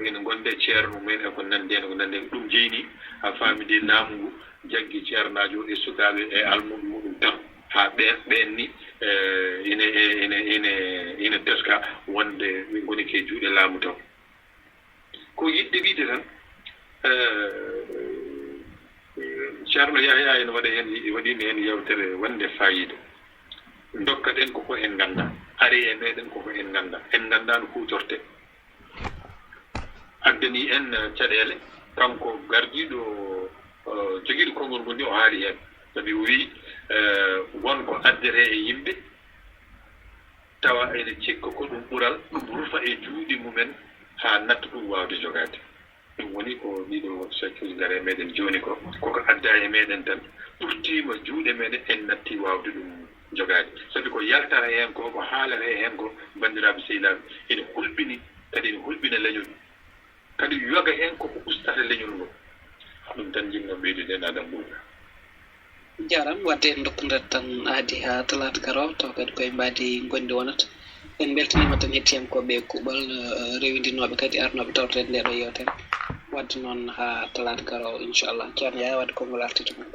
ina gonde ceerno men e ko nande ko nande ɗum jeyni ha famide laamu jaggi ceernajo e sukaɓe e almuɓe muɗum tan ha ɓenni ina teska wonde min goni ke juuɗe laamu taw ko yiɗde wiide tan ceerno yahya ene waɗa hen waɗino hen yewtere wonde fayida dokkaten koko en ganda ari e meɗen koko en ganda no hutorte addani en caɗele kanko gardiɗo jogiiɗo konngol ngol ni o haali hen sabi o wi wonko addete e yimɓe tawa ene cikka ko ɗum ɓural ɗum rufa e juuɗe mumen ha natta ɗum wawde jogade ɗum woni ko ɗiɗo sakkil ngare meɗen joni ko koko adda e meɗen tan ɓurtima juuɗe meɗen en natti wawde ɗum jogade sabi ko yaltara hen ko haalata hen ko bandiraɓe sehilaɓe ene hulɓini kadi ene hulɓina leñol kadi yoga hen koko ustata leñol ngol ɗum tan jinno ɓeydude adam ɓuuɗa jaram wadde en dokkudat tan aadi ha talata karo taw kadi koye mbadi gonde wonata en beltanima tan hettiyankoɓe kuɓal rewidinoɓe kadi arnoɓe tawtede nde ɗo yewtere wadde noon ha talata karo inchallah ceerno yaya wadde konngol artita mum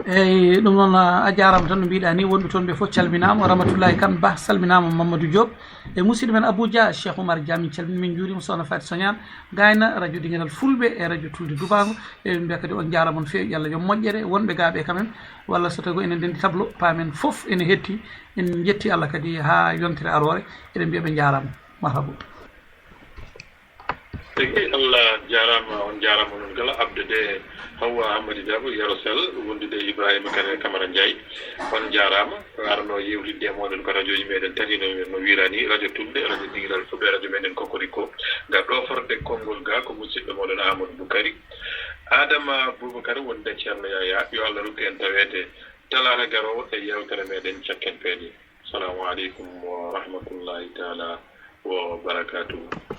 eyyi ɗum noon a jarama tan no mbiɗa ni wonɓe toon ɓe fof calminama Ramatoullahi Kane Ba salminama Mamadou Diop e musidɗo men Aboudia Cheikh Oumar Dia min calmini min juurima sokhna Faty Sognane gayna radio ɗinguenal fulɓe e radio tulde Dubago e mbiya kadi on jarama on fewi Allah joom moƴƴere wonɓe gaɓe quand même walla so tawi ko enen ndendi tableau pamen foof ene hetti en jetti Allah kadi ha yontere arore eɗen mbiya ɓe jarama marhaba tigi Allah jarama on jarama noon kala abdude Hawa Hamadi Dabo Yarosel wondude Ibrahima Kane Camara Ndiaye on jarama arno yewtidde moɗon ko radio ji meɗen tati no wirani radio tulde radio ɗinguinal fulɓe radio meɗen Kokoriko ga ɗoforde konngol ga ko musidɗo moɗon Amadou Boukary Adama Boubacar wonde ceerno Yaya yo Allah rokku en tawede talata garowo e yewtere meɗen cakken peeje assalamu aleykum wa rahmatullahi taala wa barakatuhu